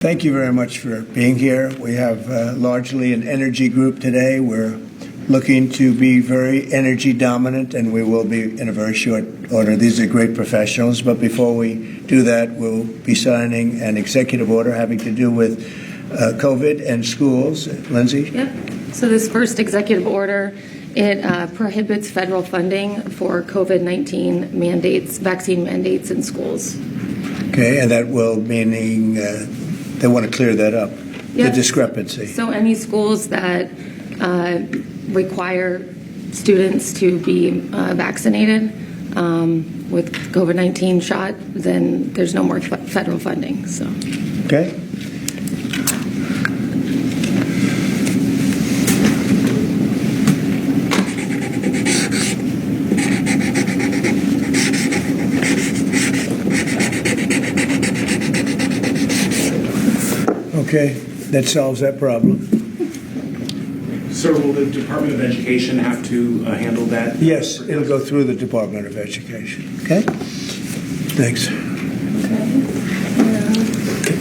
Thank you very much for being here. We have largely an energy group today. We're looking to be very energy dominant, and we will be in a very short order. These are great professionals, but before we do that, we'll be signing an executive order having to do with COVID and schools. Lindsay? Yep. So this first executive order, it prohibits federal funding for COVID-19 mandates, vaccine mandates in schools. Okay, and that will meaning they want to clear that up, Yep. the discrepancy. So any schools that require students to be vaccinated with COVID-19 shot, then there's no more federal funding. So. Okay. Okay, that solves that problem. Sir, will the Department of Education have to handle that? Yes, it'll go through the Department of Education. Okay? Thanks.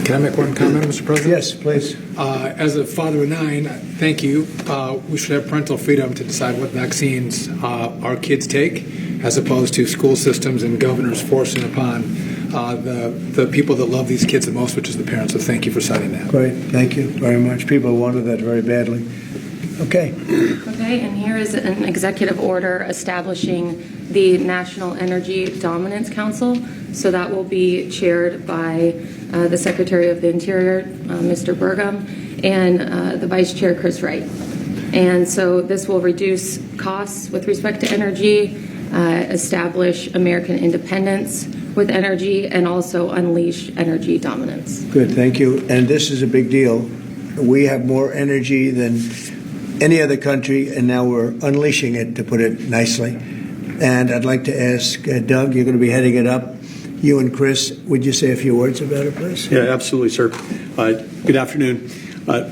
Can I make one comment, Mr. President? Yes, please. As a father of 9, thank you. We should have parental freedom to decide what vaccines our kids take, as opposed to school systems and governors forcing upon the people that love these kids the most, which is the parents. So thank you for citing that. Great. Thank you very much. People wanted that very badly. Okay. Okay, and here is an executive order establishing the National Energy Dominance Council. So that will be chaired by the Secretary of the Interior, Mr. Burgum, and the Vice Chair, Chris Wright. And so this will reduce costs with respect to energy, establish American independence with energy, and also unleash energy dominance. Good. Thank you. And this is a big deal. We have more energy than any other country, and now we're unleashing it, to put it nicely. And I'd like to ask Doug, you're going to be heading it up. You and Chris, would you say a few words about it, please? Yeah, absolutely, sir. Good afternoon.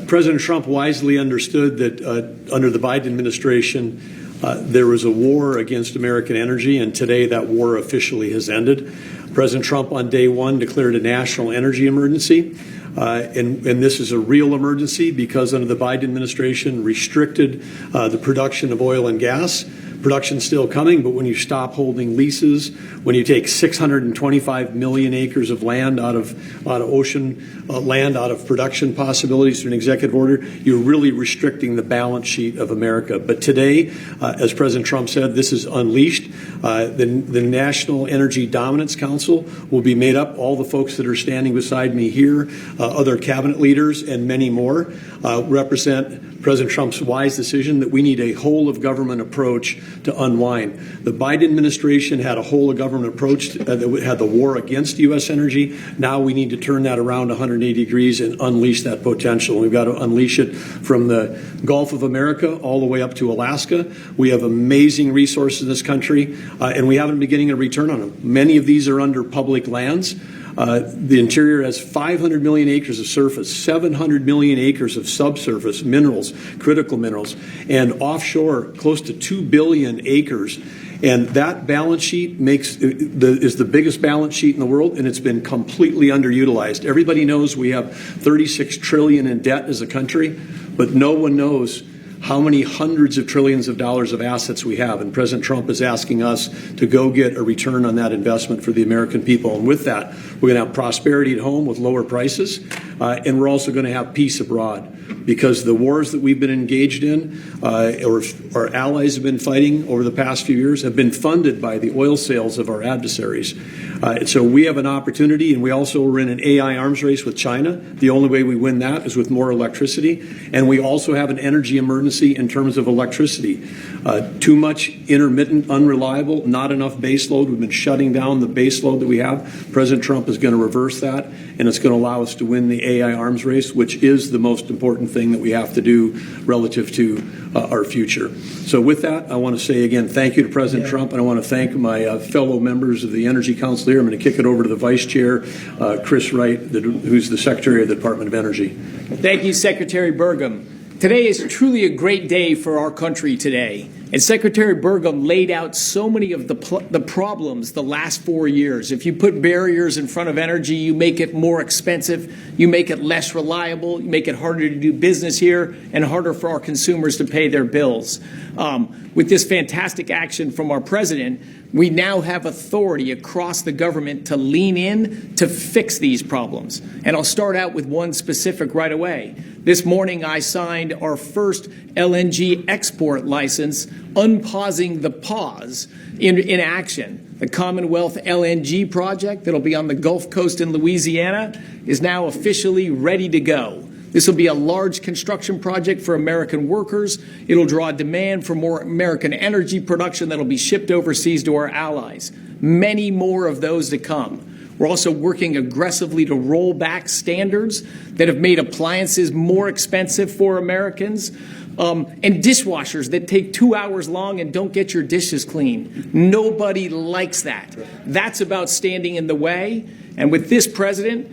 President Trump wisely understood that under the Biden administration, there was a war against American energy, and today that war officially has ended. President Trump on day one declared a national energy emergency. And this is a real emergency because under the Biden administration restricted the production of oil and gas. Production's still coming, but when you stop holding leases, when you take 625 million acres of land out of ocean land, out of production possibilities through an executive order, you're really restricting the balance sheet of America. But today, as President Trump said, this is unleashed. The National Energy Dominance Council will be made up, all the folks that are standing beside me here, other cabinet leaders, and many more, represent President Trump's wise decision that we need a whole-of-government approach to unwind. The Biden administration had a whole-of-government approach that had the war against U.S. energy. Now we need to turn that around 180 degrees and unleash that potential. We've got to unleash it from the Gulf of America all the way up to Alaska. We have amazing resources in this country, and we haven't been getting a return on them. Many of these are under public lands. The interior has 500 million acres of surface, 700 million acres of subsurface minerals, critical minerals, and offshore close to 2 billion acres. And that balance sheet is the biggest balance sheet in the world, and it's been completely underutilized. Everybody knows we have $36 trillion in debt as a country, but no one knows how many hundreds of trillions of dollars of assets we have. And President Trump is asking us to go get a return on that investment for the American people. And with that, we're going to have prosperity at home with lower prices, and we're also going to have peace abroad. Because the wars that we've been engaged in, or our allies have been fighting over the past few years, have been funded by the oil sales of our adversaries. So we have an opportunity, and we also are in an AI arms race with China. The only way we win that is with more electricity. And we also have an energy emergency in terms of electricity. Too much intermittent, unreliable, not enough baseload. We've been shutting down the baseload that we have. President Trump is going to reverse that, and it's going to allow us to win the AI arms race, which is the most important thing that we have to do relative to our future. So with that, I want to say again, thank you to President Trump, and I want to thank my fellow members of the Energy Council here. I'm going to kick it over to the Vice Chair, Chris Wright, who's the Secretary of the Department of Energy. Thank you, Secretary Burgum. Today is truly a great day for our country today. And Secretary Burgum laid out so many of the problems the last 4 years. If you put barriers in front of energy, you make it more expensive, you make it less reliable, you make it harder to do business here, and harder for our consumers to pay their bills. With this fantastic action from our president, we now have authority across the government to lean in to fix these problems. And I'll start out with one specific right away. This morning, I signed our first LNG export license, unpausing the pause in action. The Commonwealth LNG project that'll be on the Gulf Coast in Louisiana is now officially ready to go. This will be a large construction project for American workers. It'll draw demand for more American energy production that'll be shipped overseas to our allies. Many more of those to come. We're also working aggressively to roll back standards that have made appliances more expensive for Americans, and dishwashers that take 2 hours long and don't get your dishes clean. Nobody likes that. That's about standing in the way. And with this President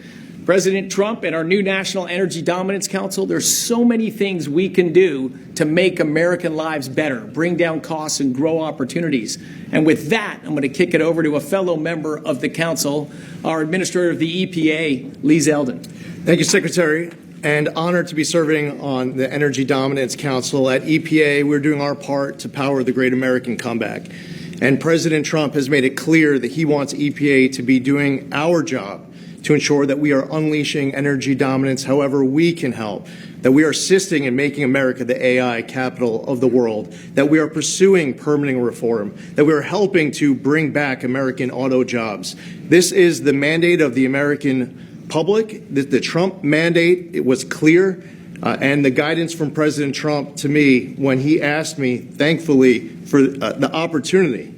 Trump and our new National Energy Dominance Council, there's so many things we can do to make American lives better, bring down costs, and grow opportunities. And with that, I'm going to kick it over to a fellow member of the Council, our Administrator of the EPA, Lee Zeldin. Thank you, Secretary, and honored to be serving on the Energy Dominance Council. At EPA, we're doing our part to power the great American comeback. And President Trump has made it clear that he wants EPA to be doing our job to ensure that we are unleashing energy dominance however we can help, that we are assisting in making America the AI capital of the world, that we are pursuing permitting reform, that we are helping to bring back American auto jobs. This is the mandate of the American public. The Trump mandate, it was clear, and the guidance from President Trump to me when he asked me, thankfully, for the opportunity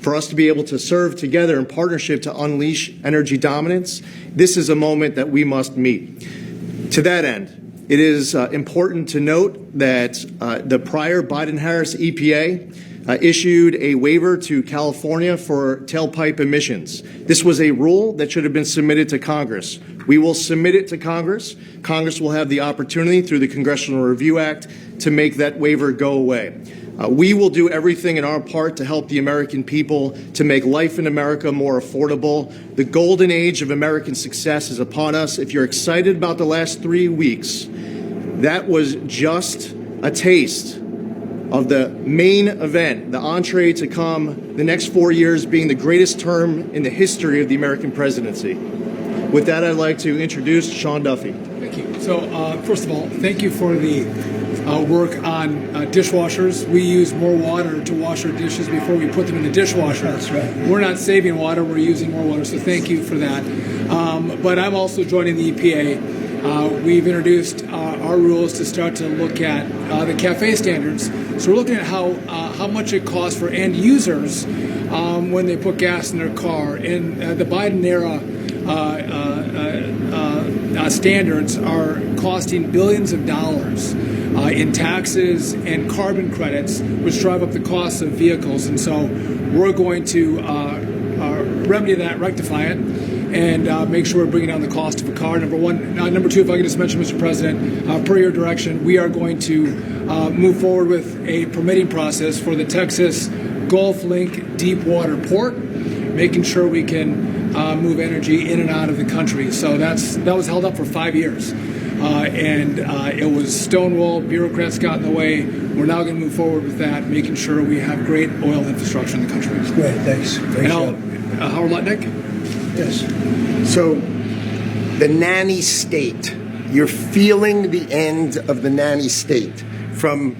for us to be able to serve together in partnership to unleash energy dominance. This is a moment that we must meet. To that end, it is important to note that the prior Biden-Harris EPA issued a waiver to California for tailpipe emissions. This was a rule that should have been submitted to Congress. We will submit it to Congress. Congress will have the opportunity through the Congressional Review Act to make that waiver go away. We will do everything in our part to help the American people to make life in America more affordable. The golden age of American success is upon us. If you're excited about the last 3 weeks, that was just a taste of the main event, the entree to come, the next 4 years being the greatest term in the history of the American presidency. With that, I'd like to introduce Sean Duffy. Thank you. So, first of all, thank you for the work on dishwashers. We use more water to wash our dishes before we put them in the dishwasher. That's right. We're not saving water, we're using more water, so thank you for that. But I'm also joining the EPA. We've introduced our rules to start to look at the CAFE standards. So we're looking at how much it costs for end users when they put gas in their car. And the Biden era standards are costing billions of dollars in taxes and carbon credits, which drive up the costs of vehicles. And so we're going to remedy that, rectify it, and make sure we're bringing down the cost of a car, number one. Number two, if I could just mention, Mr. President, per your direction, we are going to move forward with a permitting process for the Texas Gulf Link deep water port, making sure we can move energy in and out of the country. So that was held up for 5 years. And it was stonewalled, bureaucrats got in the way. We're now going to move forward with that, making sure we have great oil infrastructure in the country. Great, thanks. Great job. Howard Lutnick? Yes. So, the nanny state, you're feeling the end of the nanny state. From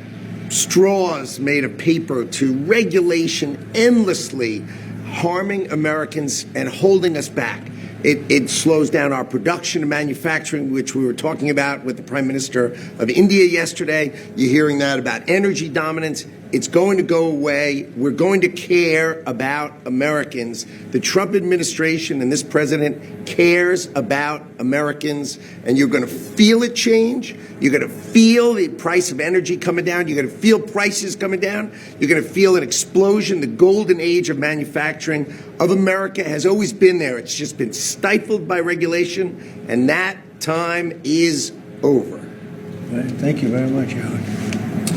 straws made of paper to regulation endlessly harming Americans and holding us back. It slows down our production and manufacturing, which we were talking about with the Prime Minister of India yesterday. You're hearing that about energy dominance. It's going to go away. We're going to care about Americans. The Trump administration and this president cares about Americans, and you're going to feel it change. You're going to feel the price of energy coming down. You're going to feel prices coming down. You're going to feel an explosion. The golden age of manufacturing of America has always been there. It's just been stifled by regulation, and that time is over. Thank you very much, Howard.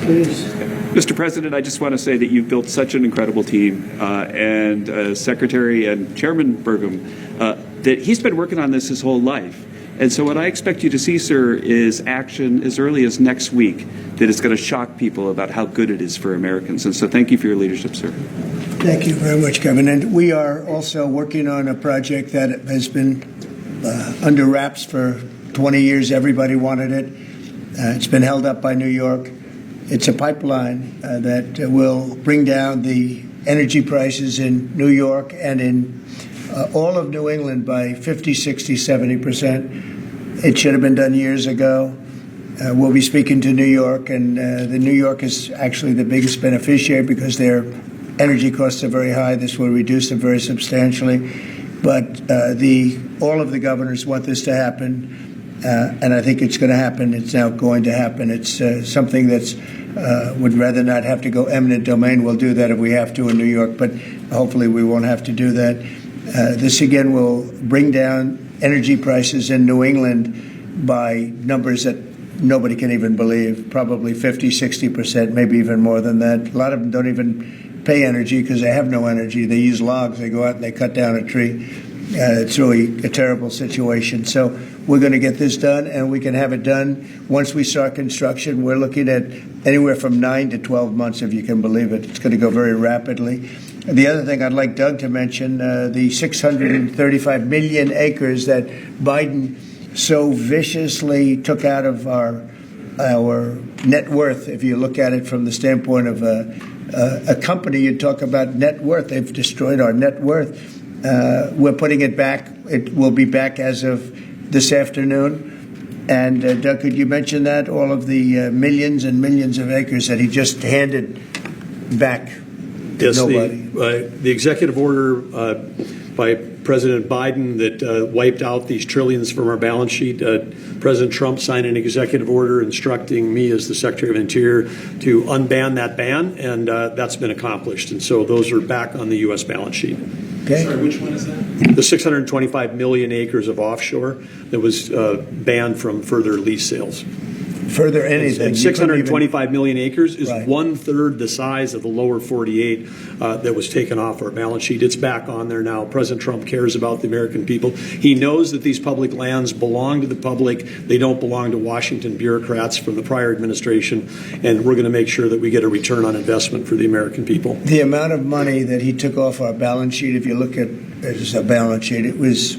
please. Mr. President, I just want to say that you've built such an incredible team, and Secretary and Chairman Burgum, that he's been working on this his whole life. And so what I expect you to see, sir, is action as early as next week that is going to shock people about how good it is for Americans. And so thank you for your leadership, sir. Thank you very much, Kevin. And we are also working on a project that has been under wraps for 20 years. Everybody wanted it. It's been held up by New York. It's a pipeline that will bring down the energy prices in New York and in all of New England by 50, 60, 70%. It should have been done years ago. We'll be speaking to New York, and the New York is actually the biggest beneficiary because their energy costs are very high. This will reduce them very substantially. But all of the governors want this to happen, and I think it's going to happen. It's now going to happen. It's something that's would rather not have to go eminent domain. We'll do that if we have to in New York, but hopefully we won't have to do that. This, again, will bring down energy prices in New England by numbers that nobody can even believe, probably 50, 60%, maybe even more than that. A lot of them don't even pay energy because they have no energy. They use logs. They go out and they cut down a tree. It's really a terrible situation. So we're going to get this done, and we can have it done once we start construction. We're looking at anywhere from 9 to 12 months, if you can believe it. It's going to go very rapidly. The other thing I'd like Doug to mention, the 635 million acres that Biden so viciously took out of our net worth. If you look at it from the standpoint of a company, you talk about net worth. They've destroyed our net worth. We're putting it back. It will be back as of this afternoon. And Doug, could you mention that? All of the millions and millions of acres that he just handed back to yes, nobody. The executive order by President Biden that wiped out these trillions from our balance sheet. President Trump signed an executive order instructing me as the Secretary of Interior to unban that ban, and that's been accomplished. And so those are back on the U.S. balance sheet. Okay. Sorry, which one is that? The 625 million acres of offshore that was banned from further lease sales. Further anything. And 625 million acres is Right. 1/3 the size of the lower 48 that was taken off our balance sheet. It's back on there now. President Trump cares about the American people. He knows that these public lands belong to the public. They don't belong to Washington bureaucrats from the prior administration. And we're going to make sure that we get a return on investment for the American people. The amount of money that he took off our balance sheet, if you look at it as a balance sheet, it was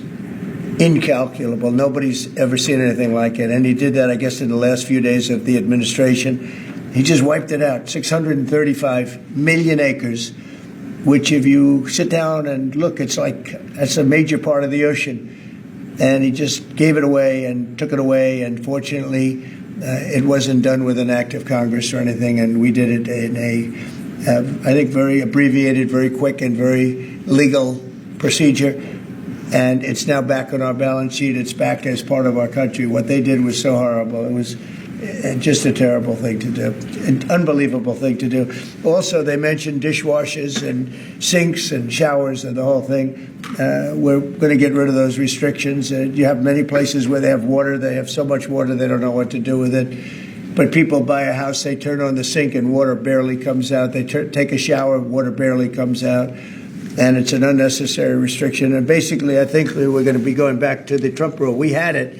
incalculable. Nobody's ever seen anything like it. And he did that, I guess, in the last few days of the administration. He just wiped it out. 635 million acres, which if you sit down and look, it's like that's a major part of the ocean. And he just gave it away and took it away. And fortunately, it wasn't done with an act of Congress or anything. And we did it in a, I think, very abbreviated, very quick, and very legal procedure. And it's now back on our balance sheet. It's back as part of our country. What they did was so horrible. It was just a terrible thing to do, an unbelievable thing to do. Also, they mentioned dishwashers and sinks and showers and the whole thing. We're going to get rid of those restrictions. You have many places where they have water. They have so much water they don't know what to do with it. But people buy a house, they turn on the sink and water barely comes out. They take a shower, water barely comes out. And it's an unnecessary restriction. And basically, I think we're going to be going back to the Trump rule. We had it,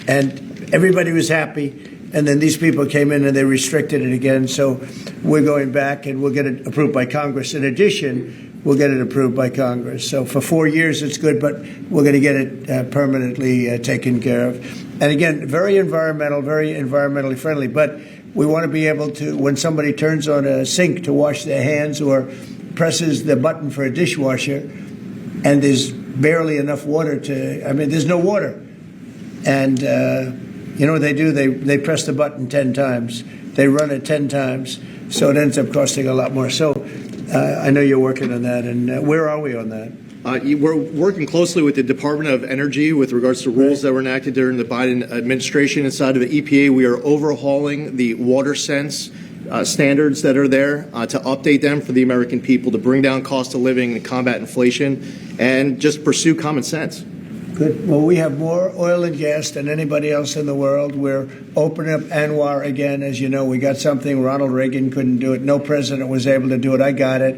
and everybody was happy. And then these people came in and they restricted it again. So we're going back, and we'll get it approved by Congress. In addition, we'll get it approved by Congress. So for 4 years, it's good, but we're going to get it permanently taken care of. And again, very environmentally friendly. But we want to be able to, when somebody turns on a sink to wash their hands or presses the button for a dishwasher, and there's barely enough water there's no water. And you know what they do? They press the button 10 times. They run it 10 times. So it ends up costing a lot more. So I know you're working on that. And where are we on that? We're working closely with the Department of Energy with regards to rules that were enacted during the Biden administration. Inside of the EPA, we are overhauling the water sense standards that are there to update them for the American people, to bring down cost of living and combat inflation, and just pursue common sense. Good. Well, we have more oil and gas than anybody else in the world. We're opening up Anwar again. As you know, we got something Ronald Reagan couldn't do it. No president was able to do it. I got it.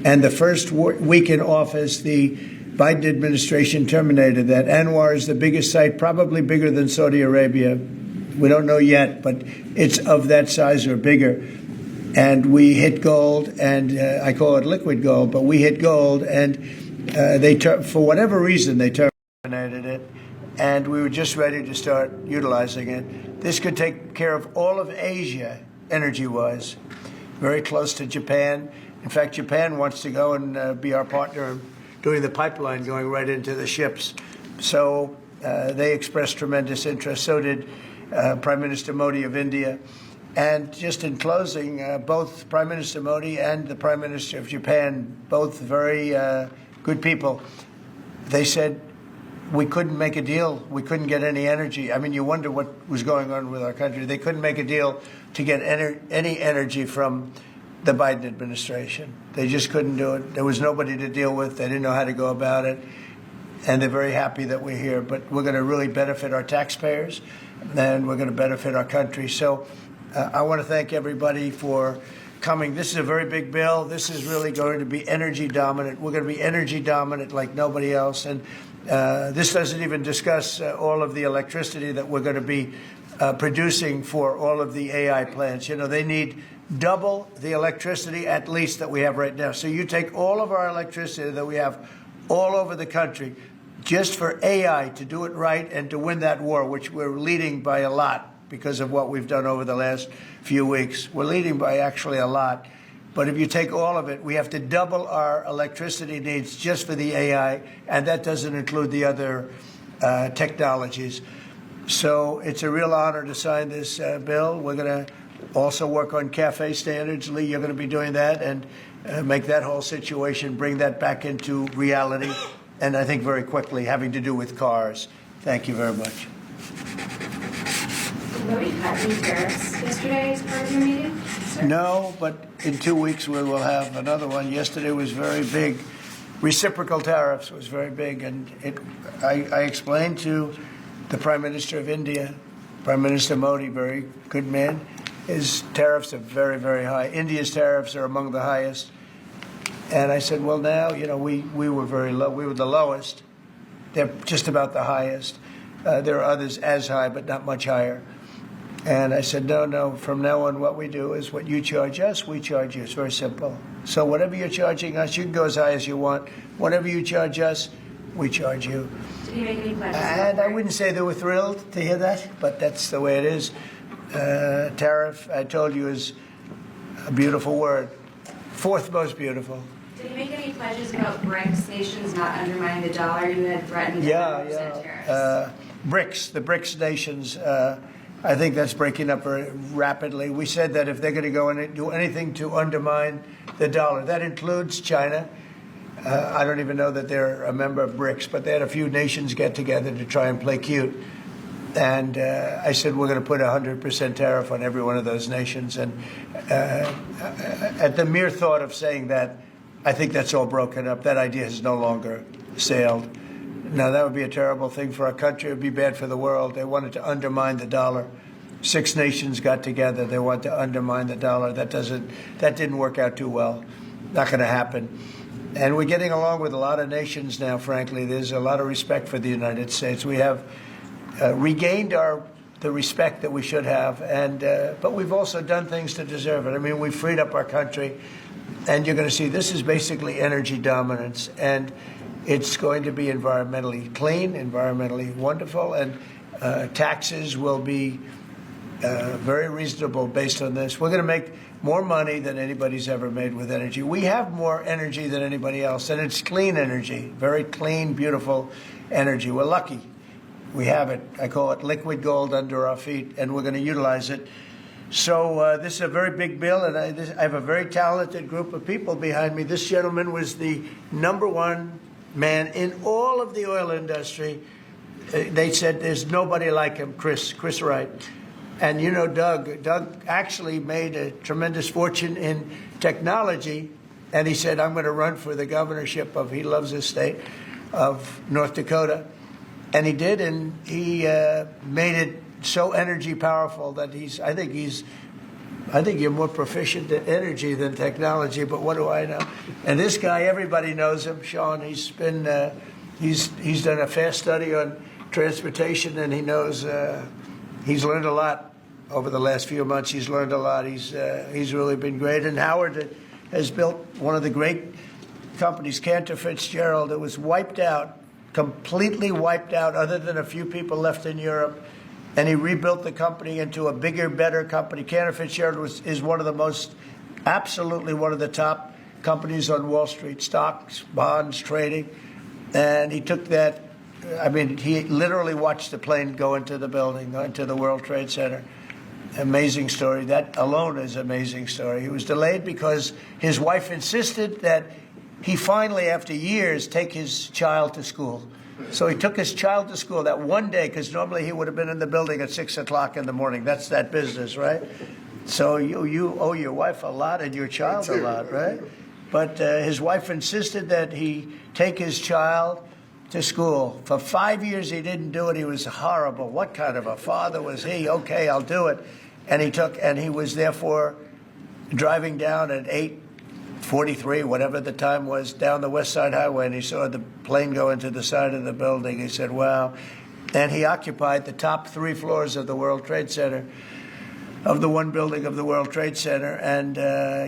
And the first week in office, the Biden administration terminated that. Anwar is the biggest site, probably bigger than Saudi Arabia. We don't know yet, but it's of that size or bigger. And we hit gold, and I call it liquid gold, but we hit gold, and for whatever reason, they terminated it, and we were just ready to start utilizing it. This could take care of all of Asia, energy-wise, very close to Japan. In fact, Japan wants to go and be our partner in doing the pipeline going right into the ships. So they expressed tremendous interest. So did Prime Minister Modi of India. And just in closing, both Prime Minister Modi and the Prime Minister of Japan, both very good people, they said we couldn't make a deal. We couldn't get any energy. I mean, you wonder what was going on with our country. They couldn't make a deal to get any energy from the Biden administration. They just couldn't do it. There was nobody to deal with. They didn't know how to go about it. And they're very happy that we're here. But we're going to really benefit our taxpayers, and we're going to benefit our country. So I want to thank everybody for coming. This is a very big bill. This is really going to be energy dominant. We're going to be energy dominant like nobody else. And this doesn't even discuss all of the electricity that we're going to be producing for all of the AI plants. You know, they need double the electricity at least that we have right now. So you take all of our electricity that we have all over the country just for AI to do it right and to win that war, which we're leading by a lot because of what we've done over the last few weeks. We're leading by actually a lot. But if you take all of it, we have to double our electricity needs just for the AI, and that doesn't include the other technologies. So it's a real honor to sign this bill. We're going to also work on CAFE standards. Lee, you're going to be doing that and make that whole situation, bring that back into reality, and I think very quickly, having to do with cars. Thank you very much. Did we cut any tariffs yesterday as part of your meeting, sir? No, but in 2 weeks we will have another one. Yesterday was very big. Reciprocal tariffs was very big, and I explained to the Prime Minister of India, Prime Minister Modi, very good man, his tariffs are very, very high. India's tariffs are among the highest. And I said, well, now, you know, we were very low. We were the lowest. They're just about the highest. There are others as high, but not much higher. And I said, no, from now on, what we do is what you charge us, we charge you. It's very simple. So whatever you're charging us, you can go as high as you want. Whatever you charge us, we charge you. Did he make any pledges? And I wouldn't say they were thrilled to hear that, but that's the way it is. Tariff, I told you, is a beautiful word. Fourth most beautiful. Did he make any pledges about BRICS nations not undermining the dollar? You had threatened 100% tariffs. BRICS, the BRICS nations, I think that's breaking up very rapidly. We said that if they're going to go and do anything to undermine the dollar, that includes China. I don't even know that they're a member of BRICS, but they had a few nations get together to try and play cute. And I said, we're going to put 100% tariff on every one of those nations. And at the mere thought of saying that, I think that's all broken up. That idea has no longer sailed. Now, that would be a terrible thing for our country. It would be bad for the world. They wanted to undermine the dollar. 6 nations got together. They want to undermine the dollar. That didn't work out too well. Not going to happen. And we're getting along with a lot of nations now, frankly. There's a lot of respect for the United States. We have regained the respect that we should have, but we've also done things to deserve it. I mean, we've freed up our country, and you're going to see this is basically energy dominance, and it's going to be environmentally clean, environmentally wonderful, and taxes will be very reasonable based on this. We're going to make more money than anybody's ever made with energy. We have more energy than anybody else, and it's clean energy, very clean, beautiful energy. We're lucky. We have it. I call it liquid gold under our feet, and we're going to utilize it. So this is a very big bill, and I have a very talented group of people behind me. This gentleman was the #1 man in all of the oil industry. They said there's nobody like him, Chris Wright. And you know Doug. Doug actually made a tremendous fortune in technology, and he said, I'm going to run for the governorship of, he loves his state, of North Dakota. And he did, and he made it so energy powerful that I think you're more proficient in energy than technology, but what do I know? And this guy, everybody knows him, Sean. He's been, he's done a fast study on transportation, and he knows, he's learned a lot over the last few months. He's learned a lot. He's really been great. And Howard has built one of the great companies, Cantor Fitzgerald. It was wiped out, completely wiped out, other than a few people left in Europe. And he rebuilt the company into a bigger, better company. Cantor Fitzgerald is one of the most, absolutely one of the top companies on Wall Street, stocks, bonds, trading. And he took that, I mean, he literally watched the plane go into the building, into the World Trade Center. Amazing story. That alone is an amazing story. He was delayed because his wife insisted that he finally, after years, take his child to school. So he took his child to school that one day, because normally he would have been in the building at 6 o'clock in the morning. That's that business, right? So you owe your wife a lot and your child a lot, right? But his wife insisted that he take his child to school. For 5 years he didn't do it. He was horrible. What kind of a father was he? Okay, I'll do it. And he was therefore driving down at 8:43, whatever the time was, down the West Side Highway, and he saw the plane go into the side of the building. He said, wow. And he occupied the top 3 floors of the World Trade Center, of the one building of the World Trade Center. And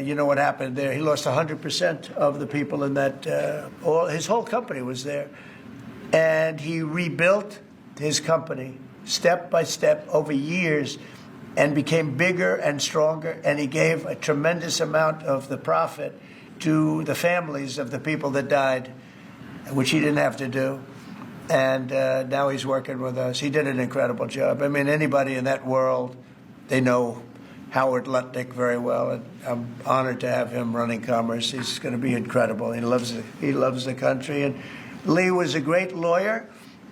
you know what happened there? He lost 100% of the people in that, his whole company was there. And he rebuilt his company step by step over years and became bigger and stronger, and he gave a tremendous amount of the profit to the families of the people that died, which he didn't have to do. And now he's working with us. He did an incredible job. I mean, anybody in that world, they know Howard Lutnick very well, and I'm honored to have him running commerce. He's going to be incredible. He loves the country. And Lee was a great lawyer,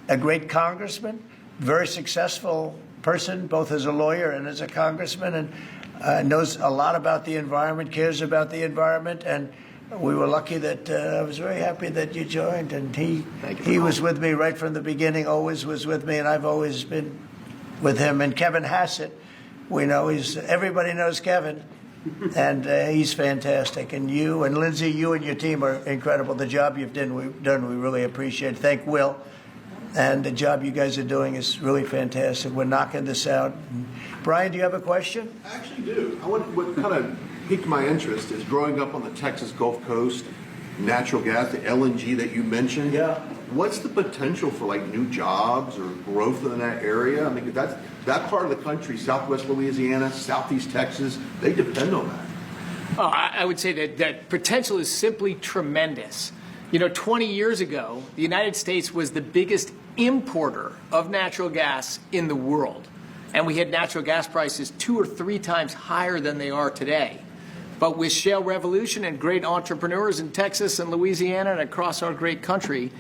a great congressman, very successful person, both as a lawyer and as a congressman, and knows a lot about the environment, cares about the environment. And we were lucky that I was very happy that you joined. And he was with me right from the beginning, always was with me, and I've always been with him. And Kevin Hassett, we know everybody knows Kevin, and he's fantastic. And you and Lindsay, you and your team are incredible. The job you've done, we really appreciate. Thank Will. And the job you guys are doing is really fantastic. We're knocking this out. Brian, do you have a question? I actually do. What kind of piqued my interest is growing up on the Texas Gulf Coast, natural gas, the LNG that you mentioned. Yeah. What's the potential for like new jobs or growth in that area? I mean, that part of the country, Southwest Louisiana, Southeast Texas, they depend on that. I would say that potential is simply tremendous. You know, 20 years ago, the United States was the biggest importer of natural gas in the world. And we had natural gas prices 2 or 3 times higher than they are today. But with shale revolution and great entrepreneurs in Texas and Louisiana and across our great country,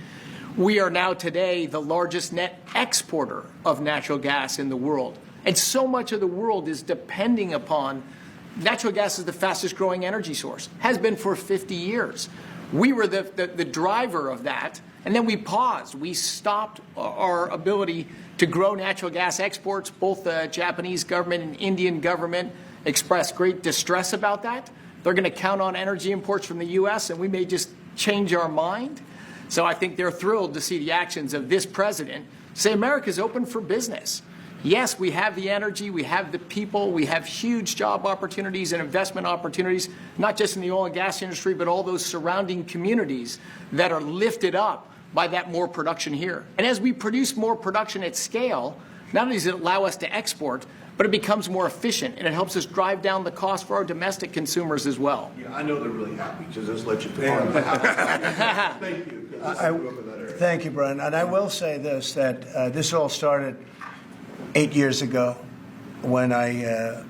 we are now today the largest net exporter of natural gas in the world. And so much of the world is depending upon natural gas is the fastest growing energy source, has been for 50 years. We were the driver of that, and then we paused. We stopped our ability to grow natural gas exports. Both the Japanese government and Indian government expressed great distress about that. They're going to count on energy imports from the U.S., and we may just change our mind. So I think they're thrilled to see the actions of this president say America's open for business. Yes, we have the energy, we have the people, we have huge job opportunities and investment opportunities, not just in the oil and gas industry, but all those surrounding communities that are lifted up by that more production here. And as we produce more production at scale, not only does it allow us to export, but it becomes more efficient, and it helps us drive down the cost for our domestic consumers as well. Yeah, I know they're really happy. Just let you Thank you. Thank you, Brian. And I will say this, that this all started 8 years ago when I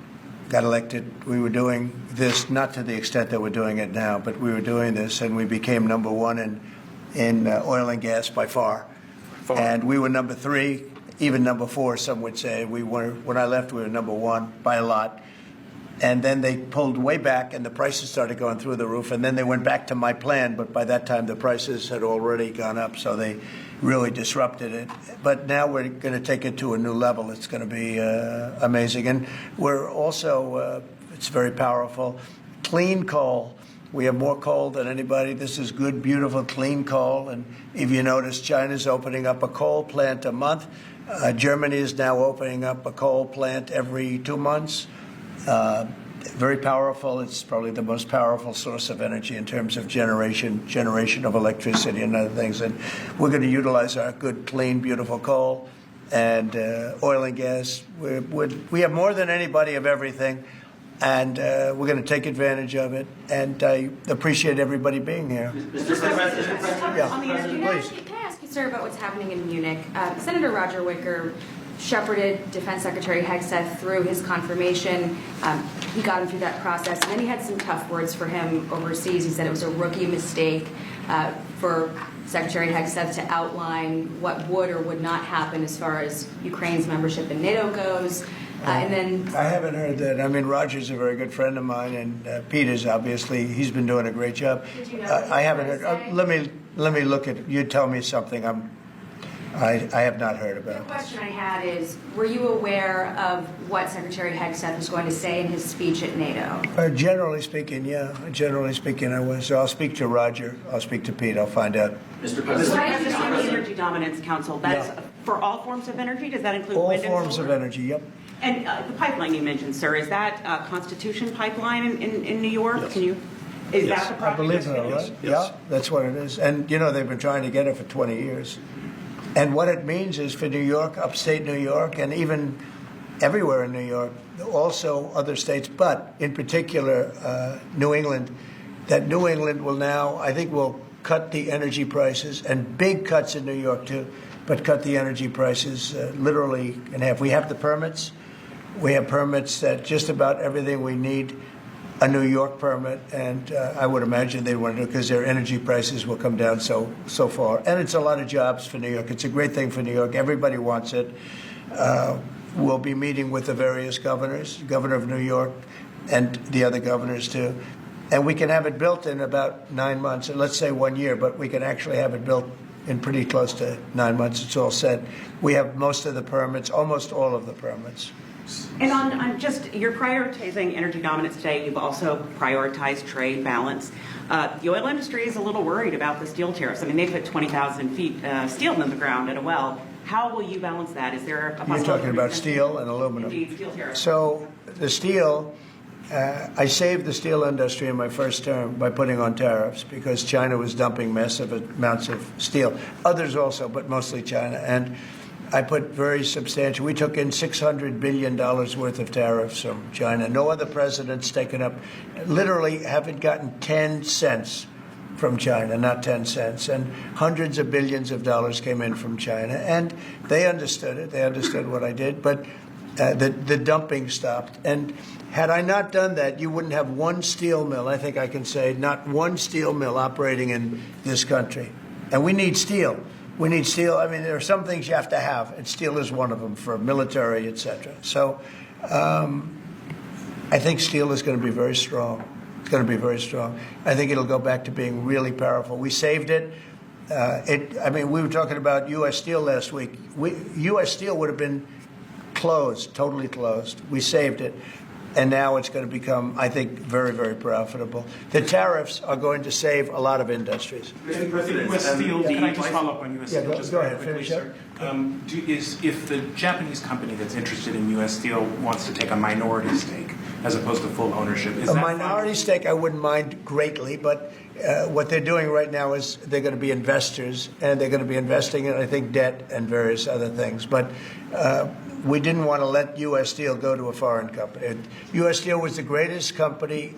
got elected. We were doing this, not to the extent that we're doing it now, but we were doing this, and we became #1 in oil and gas by far. And we were #3, even #4, some would say. When I left, we were #1 by a lot. And then they pulled way back, and the prices started going through the roof. And then they went back to my plan, but by that time the prices had already gone up. So they really disrupted it. But now we're going to take it to a new level. It's going to be amazing. And we're also, it's very powerful, clean coal. We have more coal than anybody. This is good, beautiful, clean coal. And if you notice, China's opening up a coal plant a month. Germany is now opening up a coal plant every 2 months. Very powerful. It's probably the most powerful source of energy in terms of generation of electricity and other things. And we're going to utilize our good, clean, beautiful coal and oil and gas. We have more than anybody of everything. And we're going to take advantage of it. And I appreciate everybody being here. Mr. President. Yeah. On the energy, can I ask you, sir, about what's happening in Munich? Senator Roger Wicker shepherded Defense Secretary Hegseth through his confirmation. He got him through that process. And then he had some tough words for him overseas. He said it was a rookie mistake for Secretary Hegseth to outline what would or would not happen as far as Ukraine's membership in NATO goes. And then I haven't heard that. I mean, Roger's a very good friend of mine, and Peter's obviously, he's been doing a great job. Did you know I haven't heard. Let me look at. You tell me something. I have not heard about. The question I had is, were you aware of what Secretary Hegseth was going to say in his speech at NATO? Generally speaking, yeah. Generally speaking, I was. So I'll speak to Roger. I'll speak to Pete. I'll find out. Mr. President. On the Energy Dominance Council, that's for all forms of energy? Does that include All wind and forms solar? of energy, yep. And the pipeline you mentioned, sir, is that Constitution pipeline in New York? Yes. Can you? Is Yes. that the I project? believe so, right? Yes. Yeah, that's what it is. And, they've been trying to get it for 20 years. And what it means is for New York, upstate New York, and even everywhere in New York, also other states, but in particular New England, that New England will now, I think, will cut the energy prices, and big cuts in New York too, but cut the energy prices literally in half. We have the permits. We have permits that just about everything we need, a New York permit, and I would imagine they want to do it because their energy prices will come down so far. And it's a lot of jobs for New York. It's a great thing for New York. Everybody wants it. We'll be meeting with the various governors, Governor of New York, and the other governors too. And we can have it built in about 9 months, or let's say 1 year, but we can actually have it built in pretty close to 9 months. It's all set. We have most of the permits, almost all of the permits. And on just, you're prioritizing energy dominance today. You've also prioritized trade balance. The oil industry is a little worried about the steel tariffs. I mean, they put 20,000 feet steel in the ground at a well. How will you balance that? Is there a possibility? You're talking about steel and aluminum. Indeed, steel tariffs. So the steel, I saved the steel industry in my first term by putting on tariffs because China was dumping massive amounts of steel. Others also, but mostly China. And I put very substantial. We took in $600 billion worth of tariffs from China. No other president's taken up, literally haven't gotten 10 cents from China, not 10 cents. And hundreds of billions of dollars came in from China. And they understood it. They understood what I did. But the dumping stopped. And had I not done that, you wouldn't have one steel mill, I think I can say, not one steel mill operating in this country. And we need steel. We need steel. I mean, there are some things you have to have, and steel is one of them for military, et cetera. So I think steel is going to be very strong. It's going to be very strong. I think it'll go back to being really powerful. We saved it. We were talking about U.S. Steel last week. U.S. Steel would have been closed, totally closed. We saved it. And now it's going to become, I think, very, very profitable. The tariffs are going to save a lot of industries. Mr. President, U.S. Steel, can I just follow up on U.S. Steel? Just go very ahead, quickly, finish sir. If the Japanese company that's interested in U.S. Steel wants to take a minority stake as opposed to full ownership, is a that minority stake I wouldn't mind greatly, but what they're doing right now is they're going to be investors, and they're going to be investing in, I think, debt and various other things. But we didn't want to let U.S. Steel go to a foreign company. U.S. Steel was the greatest company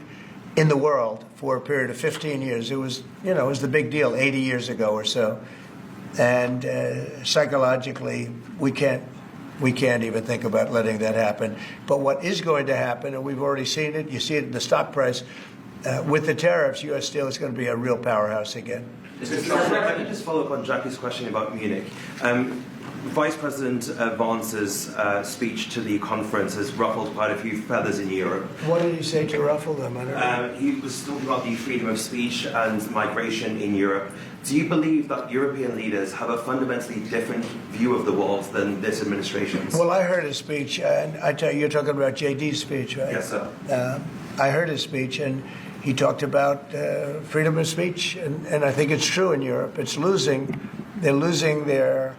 in the world for a period of 15 years. It was, it was the big deal 80 years ago or so. And psychologically, we can't even think about letting that happen. But what is going to happen, and we've already seen it, you see it in the stock price, with the tariffs, U.S. Steel is going to be a real powerhouse again. Mr. Trump, if I could just follow up on Jackie's question about Munich. Vice President Vance's speech to the conference has ruffled quite a few feathers in Europe. What did he say to ruffle them? I don't know. He was talking about the freedom of speech and migration in Europe. Do you believe that European leaders have a fundamentally different view of the world than this administration's? Well, I heard his speech, and I tell you, you're talking about JD's speech, right? Yes, sir. I heard his speech, and he talked about freedom of speech, and I think it's true in Europe. It's losing. They're losing their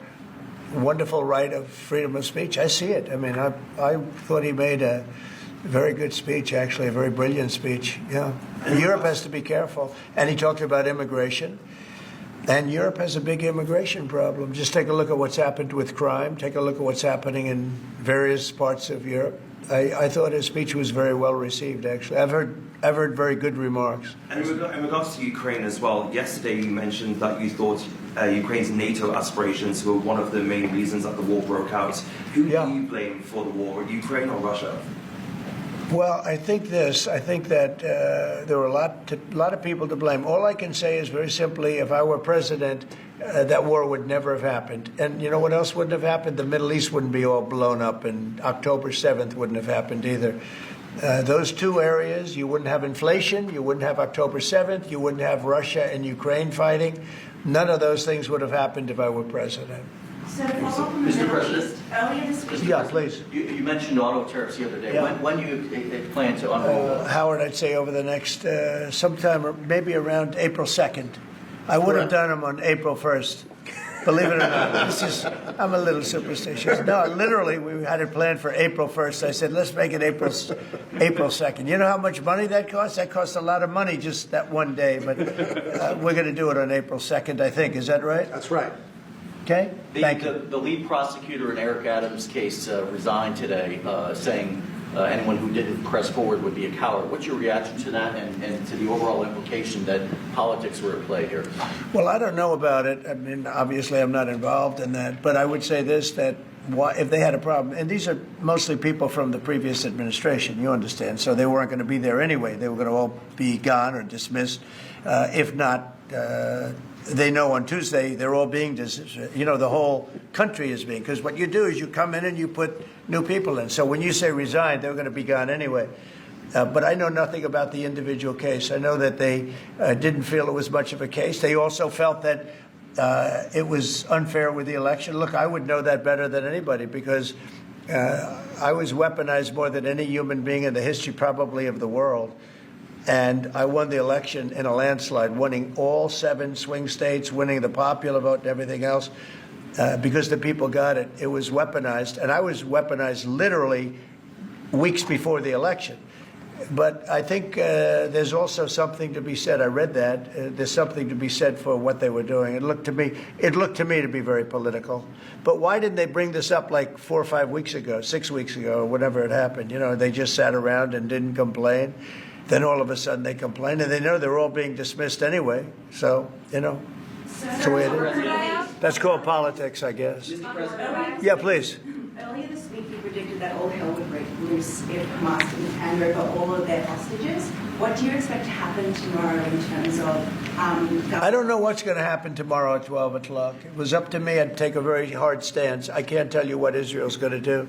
wonderful right of freedom of speech. I see it. I mean, I thought he made a very good speech, actually, a very brilliant speech. Yeah. Europe has to be careful. And he talked about immigration. And Europe has a big immigration problem. Just take a look at what's happened with crime. Take a look at what's happening in various parts of Europe. I thought his speech was very well received, actually. I've heard very good remarks. And in regards to Ukraine as well, yesterday you mentioned that you thought Ukraine's NATO aspirations were one of the main reasons that the war broke out. Who do you blame for the war, Ukraine or Russia? Well, I think this. I think that there were a lot of people to blame. All I can say is very simply, if I were president, that war would never have happened. And you know what else wouldn't have happened? The Middle East wouldn't be all blown up, and October 7th wouldn't have happened either. Those two areas, you wouldn't have inflation, you wouldn't have October 7th, you wouldn't have Russia and Ukraine fighting. None of those things would have happened if I were president. So to follow up on the Middle East, earlier this week... Yeah, please. You mentioned auto tariffs the other day. Yeah. When do you plan to unroll those? Howard, I'd say over the next sometime, or maybe around April 2nd. I would have done them on April 1st. Believe it or not. I'm a little superstitious. No, literally, we had it planned for April 1st. I said, let's make it April 2nd. You know how much money that costs? That costs a lot of money just that one day. But we're going to do it on April 2nd, I think. Is that right? That's right. Okay. Thank you. The lead prosecutor in Eric Adams' case resigned today, saying anyone who didn't press forward would be a coward. What's your reaction to that and to the overall implication that politics were at play here? Well, I don't know about it. I mean, obviously, I'm not involved in that. But I would say this, that if they had a problem, and these are mostly people from the previous administration, you understand, so they weren't going to be there anyway. They were going to all be gone or dismissed. If not, they know on Tuesday they're all being dismissed. You know, the whole country is being, because what you do is you come in and you put new people in. So when you say resign, they're going to be gone anyway. But I know nothing about the individual case. I know that they didn't feel it was much of a case. They also felt that it was unfair with the election. Look, I would know that better than anybody because I was weaponized more than any human being in the history probably of the world. And I won the election in a landslide, winning all 7 swing states, winning the popular vote and everything else, because the people got it. It was weaponized, and I was weaponized literally weeks before the election. But I think there's also something to be said. I read that. There's something to be said for what they were doing. It looked to me to be very political. But why didn't they bring this up like 4 or 5 weeks ago, 6 weeks ago, or whatever it happened? You know, they just sat around and didn't complain. Then all of a sudden they complain, and they know they're all being dismissed anyway. So, you know, that's the way it is. That's called politics, I guess. Yeah, please. Earlier this week, you predicted that all hell would break loose if Hamas didn't hand over all of their hostages. What do you expect to happen tomorrow in terms of... I don't know what's going to happen tomorrow at 12 o'clock. It was up to me. I'd take a very hard stance. I can't tell you what Israel's going to do.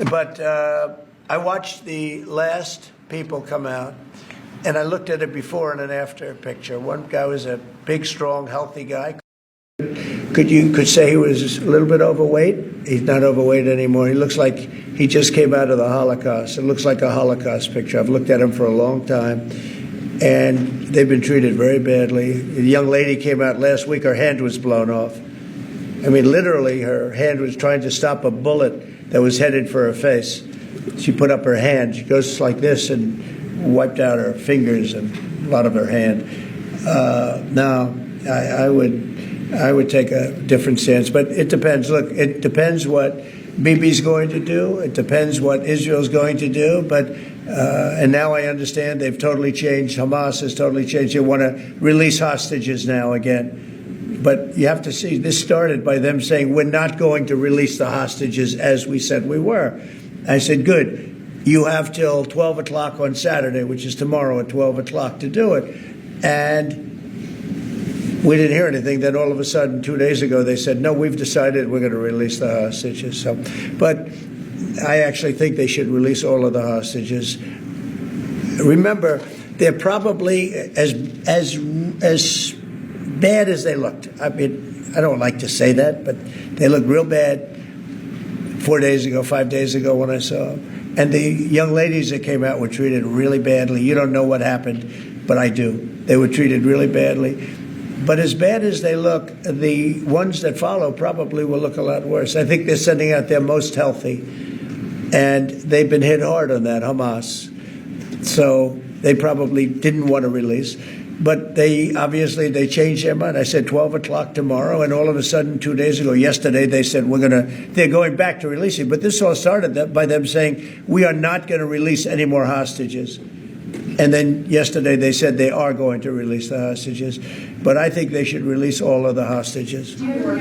But I watched the last people come out, and I looked at a before and an after picture. One guy was a big, strong, healthy guy. Could say he was a little bit overweight. He's not overweight anymore. He looks like he just came out of the Holocaust. It looks like a Holocaust picture. I've looked at him for a long time, and they've been treated very badly. The young lady came out last week. Her hand was blown off. I mean, literally, her hand was trying to stop a bullet that was headed for her face. She put up her hand. She goes like this and wiped out her fingers and a lot of her hand. Now, I would take a different stance, but it depends. Look, it depends what Bibi's going to do. It depends what Israel's going to do. But and now I understand they've totally changed. Hamas has totally changed. They want to release hostages now again. But you have to see, this started by them saying, we're not going to release the hostages as we said we were. I said, good. You have till 12 o'clock on Saturday, which is tomorrow at 12 o'clock to do it. And we didn't hear anything. Then all of a sudden, 2 days ago, they said, no, we've decided we're going to release the hostages. So, but I actually think they should release all of the hostages. Remember, they're probably as bad as they looked. I mean, I don't like to say that, but they looked real bad 4 days ago, 5 days ago when I saw them. And the young ladies that came out were treated really badly. You don't know what happened, but I do. They were treated really badly. But as bad as they look, the ones that follow probably will look a lot worse. I think they're sending out their most healthy. And they've been hit hard on that, Hamas. So they probably didn't want to release. But they changed their mind. I said 12 o'clock tomorrow, and all of a sudden, 2 days ago, yesterday, they said they're going back to releasing. But this all started by them saying, we are not going to release any more hostages. And then yesterday they said they are going to release the hostages. But I think they should release all of the hostages. About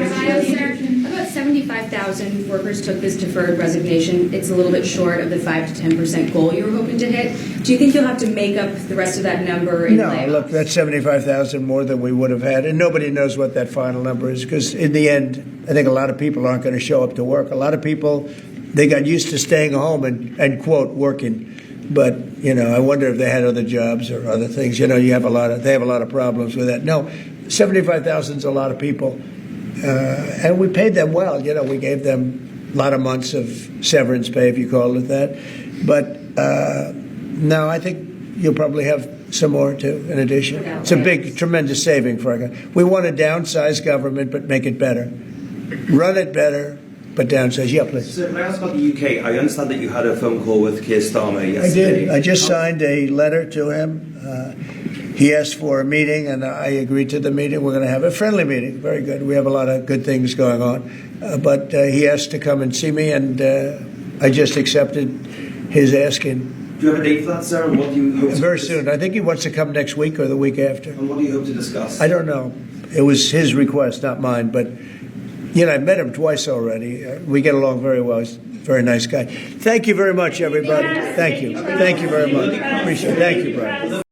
75,000 workers took this deferred resignation. It's a little bit short of the 5 to 10% goal you were hoping to hit. Do you think you'll have to make up the rest of that number in layoffs? No, look, that's 75,000 more than we would have had. And nobody knows what that final number is because in the end, I think a lot of people aren't going to show up to work. A lot of people, they got used to staying home and quote, working. But, I wonder if they had other jobs or other things. They have a lot of problems with that. No, 75,000 is a lot of people. And we paid them well. We gave them a lot of months of severance pay, if you call it that. But no, I think you'll probably have some more, too, in addition. It's a big, tremendous saving for our government. We want to downsize government, but make it better. Run it better. But downsize, yeah, please. So, can I ask about the UK? I understand that you had a phone call with Keir Starmer yesterday. I did. I just signed a letter to him. He asked for a meeting, and I agreed to the meeting. We're going to have a friendly meeting. Very good. We have a lot of good things going on. But he asked to come and see me, and I just accepted his asking. Do you have a date for that, sir? And what do you hope to Very soon. I think he wants to come next week or the week after. And what do you hope to discuss? I don't know. It was his request, not mine, but... I've met him twice already. We get along very well. He's a very nice guy. Thank you very much, everybody. Thank you. Thank you very much. Appreciate it. Thank you, Brian.